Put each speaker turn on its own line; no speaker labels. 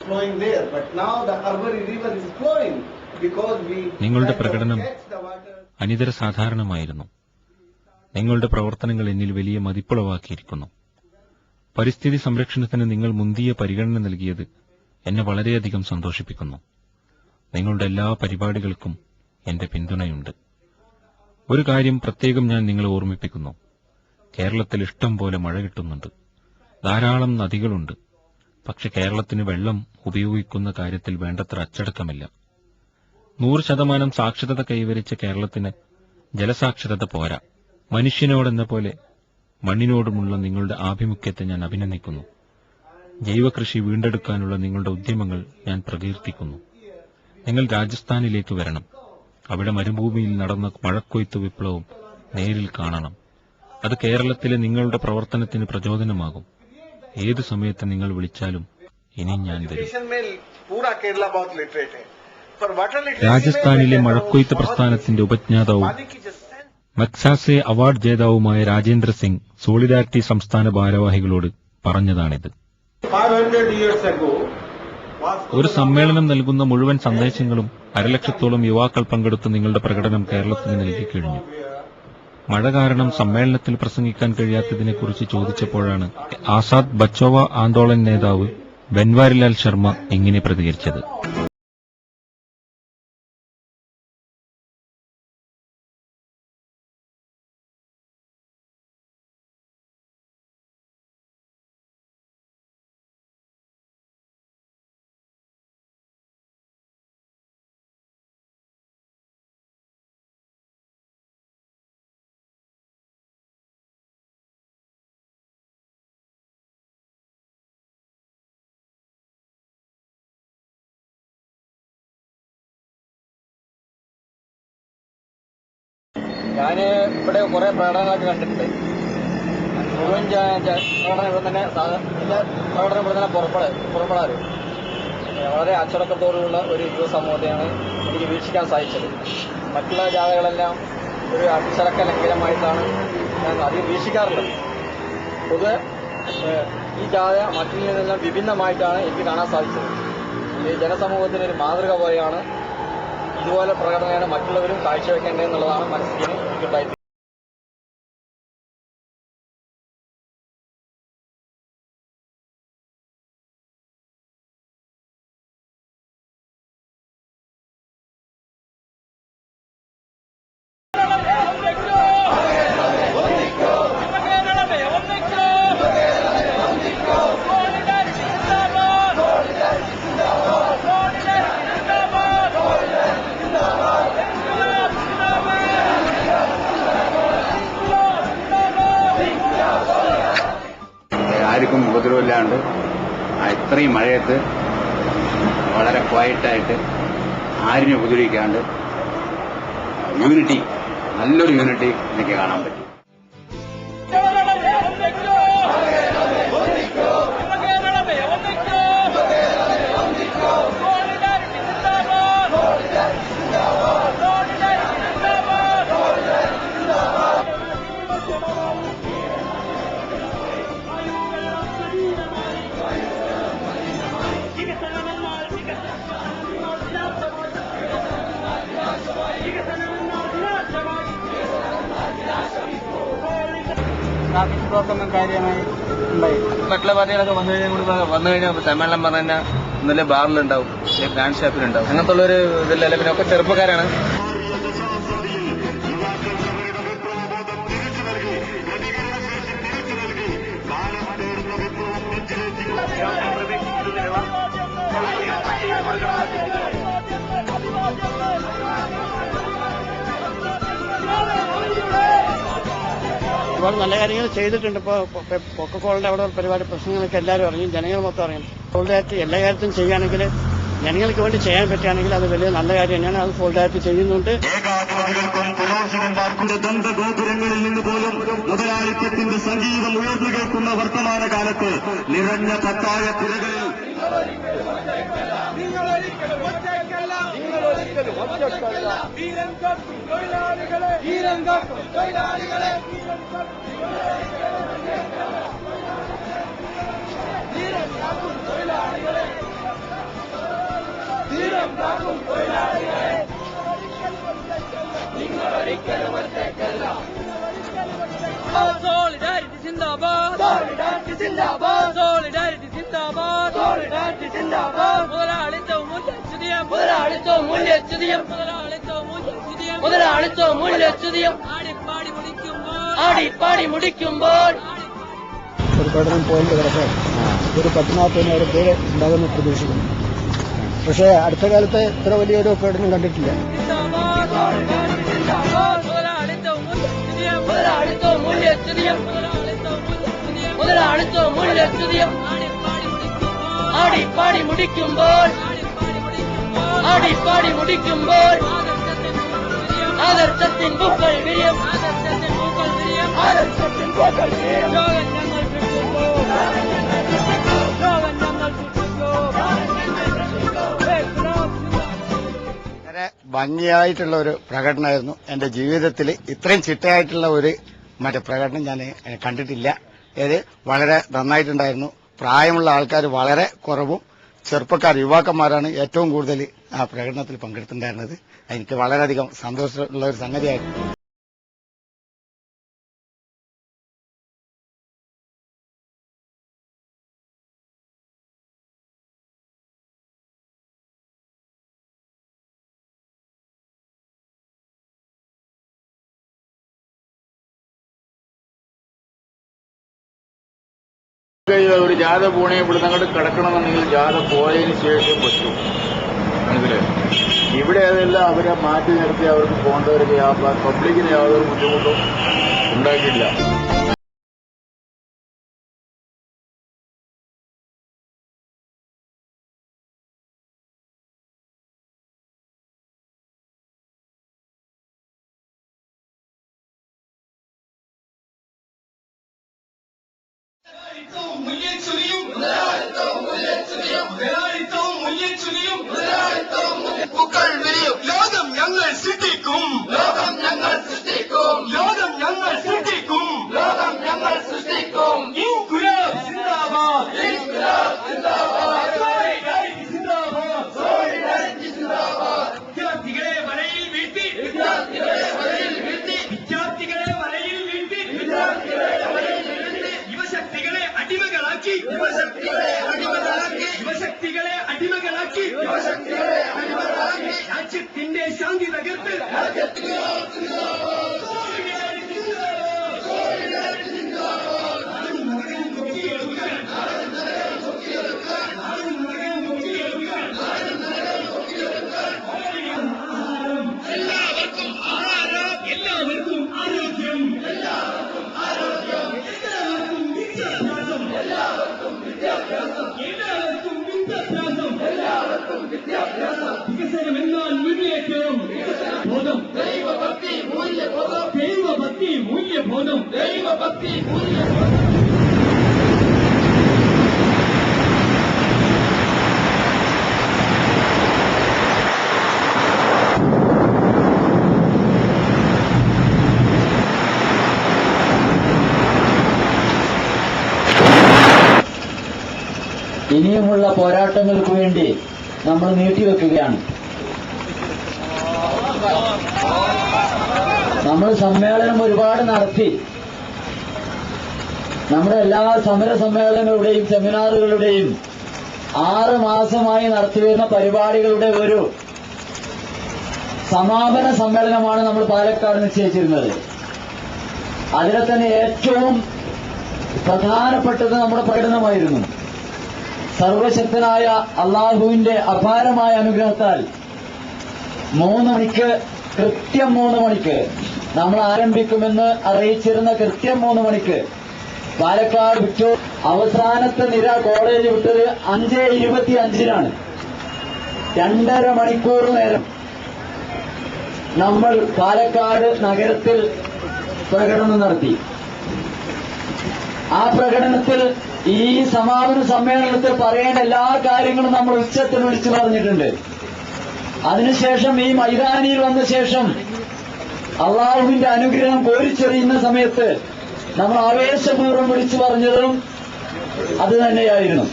flowing there, but now the Arbari river is flowing because we
നിങ്ങളുടെ പ്രകടനം അനിതര സാധാരണമായിരുന്നു. നിങ്ങളുടെ പ്രവർത്തനങ്ങൾ എന്നിൽ വലിയ മതിപ്പുളവാക്കിയിരിക്കുന്നു. പരിസ്ഥിതി സംരക്ഷണത്തിന് നിങ്ങൾ മുന്തിയ പരിഗണന നൽകിയത് എന്നെ വളരെയധികം സന്തോഷിപ്പിക്കുന്നു. നിങ്ങളുടെ എല്ലാ പരിപാടികൾക്കും എന്റെ പിന്തുണയുണ്ട്. ഒരു കാര്യം പ്രത്യേകം ഞാൻ നിങ്ങളെ ഓർമ്മിപ്പിക്കുന്നു. കേരളത്തിൽ ഇഷ്ടം പോലെ മഴ കിട്ടുന്നുണ്ട്. ധാരാളം നദികളുണ്ട്. പക്ഷെ കേരളത്തിന് വെള്ളം ഉപയോഗിക്കുന്ന കാര്യത്തിൽ വേണ്ടത്ര അച്ചടക്കമില്ല. 100% സാക്ഷരത കൈവരിച്ച കേരളത്തിന് ജലസാക്ഷരത പോരാ. മനുഷ്യനോടെന്ന പോലെ മണ്ണിനോടുമുള്ള നിങ്ങളുടെ ആഭിമുഖ്യത്തെ ഞാൻ അഭിനന്ദിക്കുന്നു. ജൈവകൃഷി വീണ്ടെടുക്കാനുള്ള നിങ്ങളുടെ ഉദ്യമങ്ങൾ ഞാൻ പ്രകീർത്തിക്കുന്നു. നിങ്ങൾ രാജസ്ഥാനിലേക്ക് വരണം. അവിടെ മരുഭൂമിയിൽ നടന്ന മഴക്കൊയ്ത്ത് വിപ്ലവം നേരിൽ കാണണം. അത് കേരളത്തിലെ നിങ്ങളുടെ പ്രവർത്തനത്തിന് പ്രചോദനമാകും. ഏതു സമയത്ത് നിങ്ങൾ വിളിച്ചാലും ഇനി ഞാൻ വരും. രാജസ്ഥാനിലെ മഴക്കൊയ്ത്ത് പ്രസ്ഥാനത്തിന്റെ ഉപജ്ഞാതാവും മക്സാസെ അവാർഡ് ജേതാവുമായ രാജേന്ദ്ര സിംഗ് സോളിഡാരിറ്റി സംസ്ഥാന ഭാരവാഹികളോട് പറഞ്ഞതാണിത്. ഒരു സമ്മേളനം നൽകുന്ന മുഴുവൻ സന്ദേശങ്ങളും 1,00,000-ഓളം യുവാക്കൾ പങ്കെടുത്ത നിങ്ങളുടെ പ്രകടനം കേരളത്തിന് നൽകിക്കഴിഞ്ഞു. മഴ കാരണം സമ്മേളനത്തിൽ പ്രസംഗിക്കാൻ കഴിയാത്തതിനെക്കുറിച്ച് ചോദിച്ചപ്പോഴാണ് ആസാദ് ബച്ചോവ ആന്തോളൻ നേതാവ് ബൻവാരിലാൽ ശർമ്മ ഇങ്ങനെ പ്രതികരിച്ചത്.
ഞാൻ ഇവിടെ കുറെ പ്രകടനങ്ങളൊക്കെ കണ്ടിട്ടുണ്ട്. മുഴുവൻ പ്രകടനം ഇവിടെ തന്നെ പ്രകടനം ഇവിടെ തന്നെ പുറപ്പെടാറ് വളരെ അച്ചടക്കത്തോടുള്ള ഒരു യുവസമൂഹത്തെയാണ് എനിക്ക് വീക്ഷിക്കാൻ സാധിച്ചത്. മറ്റുള്ള ജാഥകളെല്ലാം ഒരു അച്ചടക്ക ലംഘനമായിട്ടാണ് ഞാൻ അധികം വീക്ഷിക്കാറുള്ളത്. പൊതുവെ ഈ ജാഥ മറ്റുള്ള നിന്നെല്ലാം വിഭിന്നമായിട്ടാണ് എനിക്ക് കാണാൻ സാധിച്ചത്. ഈ ജനസമൂഹത്തിനൊരു മാതൃക പോലെയാണ്. ഇതുപോലെ പ്രകടനമാണ് മറ്റുള്ളവരും കാഴ്ചവെക്കേണ്ടതെന്നുള്ളതാണ് മനസ്സിന് എനിക്കുണ്ടായത്.
ആർക്കും ഉപദ്രവമില്ലാണ്ട് ഇത്രയും മഴയത്ത് വളരെ ക്വയറ്റായിട്ട് ആരിനെ ഉപദ്രവിക്കാണ്ട് യൂണിറ്റി, നല്ലൊരു യൂണിറ്റി എനിക്ക് കാണാൻ പറ്റും.
ട്രാഫിക് ബ്ലോക്ക് ഒന്നും കാര്യമായി ഉണ്ടായി. മറ്റുള്ള പാർട്ടികളൊക്കെ വന്നു കഴിഞ്ഞാൽ സമ്മേളനം പറഞ്ഞു കഴിഞ്ഞാൽ ഇന്നലെ ബാറിലുണ്ടാവും, ബ്രാൻഡ് ഷാപ്പിലുണ്ടാവും. അങ്ങനത്തെ ഉള്ളൊരു ഇതിലല്ല. പിന്നെ ഒക്കെ ചെറുപ്പക്കാരാണ്.
ഒരുപാട് നല്ല കാര്യങ്ങൾ ചെയ്തിട്ടുണ്ട്. ഇപ്പോൾ കൊക്കക്കോളിന്റെ അവിടെ പരിപാടി പ്രശ്നങ്ങളൊക്കെ എല്ലാവരും അറിയും, ജനങ്ങൾ മൊത്തം അറിയും. സോളിഡാരിറ്റി എല്ലാ കാര്യത്തിലും ചെയ്യുകയാണെങ്കിൽ, ജനങ്ങൾക്ക് വേണ്ടി ചെയ്യാൻ പറ്റുകയാണെങ്കിൽ അത് വലിയ നല്ല കാര്യം തന്നെയാണ്. അത് സോളിഡാരിറ്റി ചെയ്യുന്നുണ്ട്.
ദന്തഗോപുരങ്ങളിൽ നിന്ന് പോലും മുതലാളിത്തത്തിന്റെ സംഗീതം ഉയർന്നു കേൾക്കുന്ന വർത്തമാനകാലത്ത് നിറഞ്ഞ പത്തായ തിരകളിൽ
തൊഴിലാളികളെ
Solidarity Zindabad, Solidarity Zindabad, Solidarity Zindabad, Solidarity Zindabad. മുതലാളിത്തവും മൂല്യച്യുതിയും ആടിപ്പാടി മുടിക്കുമ്പോൾ
ഒരു പ്രകടനം പോയിന്റ് കിടക്കാൻ ഒരു 10-40 പേര് ഉണ്ടാകുമെന്ന് പ്രതീക്ഷിക്കുന്നു. പക്ഷേ അടുത്ത കാലത്ത് ഇത്ര വലിയൊരു പ്രകടനം കണ്ടിട്ടില്ല.
ആടിപ്പാടി മുടിക്കുമ്പോൾ ആദർശത്തിൻ പൂക്കൾ വിരിയും.
വളരെ ഭംഗിയായിട്ടുള്ള ഒരു പ്രകടനമായിരുന്നു. എന്റെ ജീവിതത്തിൽ ഇത്രയും ചിട്ടയായിട്ടുള്ള ഒരു പ്രകടനം ഞാൻ കണ്ടിട്ടില്ല. ഇത് വളരെ നന്നായിട്ടുണ്ടായിരുന്നു. പ്രായമുള്ള ആൾക്കാർ വളരെ കുറവും ചെറുപ്പക്കാർ യുവാക്കന്മാരാണ് ഏറ്റവും കൂടുതൽ ആ പ്രകടനത്തിൽ പങ്കെടുത്തിട്ടുണ്ടായിരുന്നത്. എനിക്ക് വളരെയധികം സന്തോഷമുള്ള ഒരു സംഗതിയായിരുന്നു.
ഒരു ജാഥ പോണേ ഇവിടുന്ന് അങ്ങോട്ട് കിടക്കണമെന്നുണ്ടെങ്കിൽ ജാഥ പോയതിന് ശേഷം പറ്റൂ. മനസ്സിലായി? ഇവിടെ അതെല്ലാം അവരെ മാറ്റി നിർത്തി അവർക്ക് പോകേണ്ടവർക്ക് പബ്ലിക്കിന് യാതൊരു ബുദ്ധിമുട്ടും ഉണ്ടാക്കിയില്ല.
പൂക്കൾ വിരിയും. ലോകം ഞങ്ങൾ സൃഷ്ടിക്കും. ലോകം ഞങ്ങൾ സൃഷ്ടിക്കും. ലോകം ഞങ്ങൾ സൃഷ്ടിക്കും. ലോകം ഞങ്ങൾ സൃഷ്ടിക്കും. ഇൻകുലാബ് സിന്ദാബാദ്. ഇൻകുലാബ് സിന്ദാബാദ്. സോളിഡാരിറ്റി സിന്ദാബാദ്. സോളിഡാരിറ്റി സിന്ദാബാദ്. വിദ്യാർത്ഥികളെ വലയിൽ വീഴ്ത്തി. വിദ്യാർത്ഥികളെ വലയിൽ വീഴ്ത്തി. വിദ്യാർത്ഥികളെ വലയിൽ വീഴ്ത്തി. വിദ്യാർത്ഥികളെ വലയിൽ വീഴ്ത്തി. യുവശക്തികളെ അടിമകളാക്കി. യുവശക്തികളെ അടിമകളാക്കി. യുവശക്തികളെ അടിമകളാക്കി. യുവശക്തികളെ അടിമകളാക്കി. രാജ്യത്തിന്റെ ശാന്തി തകർത്ത്. രാജ്യത്തിന്റെ എല്ലാവർക്കും ആഹാരം. എല്ലാവർക്കും ആരോഗ്യം. എല്ലാവർക്കും ആരോഗ്യം. എല്ലാവർക്കും വിദ്യാഭ്യാസം. എല്ലാവർക്കും വിദ്യാഭ്യാസം. എല്ലാവർക്കും വിദ്യാഭ്യാസം. എല്ലാവർക്കും വിദ്യാഭ്യാസം. വികസനം എന്നാൽ മുന്നേറ്റം. ബോധം. ദൈവഭക്തി മൂല്യബോധം. ദൈവഭക്തി മൂല്യബോധം. ദൈവഭക്തി മൂല്യബോധം.
ഇനിയുമുള്ള പോരാട്ടങ്ങൾക്ക് വേണ്ടി നമ്മൾ നീട്ടിവെക്കുകയാണ്. നമ്മൾ സമ്മേളനം ഒരുപാട് നടത്തി. നമ്മുടെ എല്ലാ സമര സമ്മേളനങ്ങളുടെയും സെമിനാറുകളുടെയും 6 മാസമായി നടത്തിവരുന്ന പരിപാടികളുടെ ഒരു സമാപന സമ്മേളനമാണ് നമ്മൾ പാലക്കാട് നിശ്ചയിച്ചിരുന്നത്. അതിലെ തന്നെ ഏറ്റവും പ്രധാനപ്പെട്ടത് നമ്മുടെ പ്രകടനമായിരുന്നു. സർവശക്തനായ അള്ളാഹുവിന്റെ അപാരമായ അനുഗ്രഹത്താൽ 3 മണിക്ക് കൃത്യം 3 മണിക്ക് നമ്മൾ ആരംഭിക്കുമെന്ന് അറിയിച്ചിരുന്ന കൃത്യം 3 മണിക്ക് പാലക്കാട് വിട്ടു. അവസാനത്തെ നിര കോളേജ് വിട്ടത് 5:25-നാണ്. 2.5 മണിക്കൂർ നേരം നമ്മൾ പാലക്കാട് നഗരത്തിൽ പ്രകടനം നടത്തി. ആ പ്രകടനത്തിൽ ഈ സമാപന സമ്മേളനത്തിൽ പറയേണ്ട എല്ലാ കാര്യങ്ങളും നമ്മൾ ഉച്ചത്തിൽ വിളിച്ചു പറഞ്ഞിട്ടുണ്ട്. അതിനുശേഷം ഈ മൈതാനിയിൽ വന്ന ശേഷം അള്ളാഹുവിന്റെ അനുഗ്രഹം കോരിച്ചെറിയുന്ന സമയത്ത് നമ്മൾ ആവേശപൂർവ്വം വിളിച്ചു പറഞ്ഞതും അത് തന്നെയായിരുന്നു.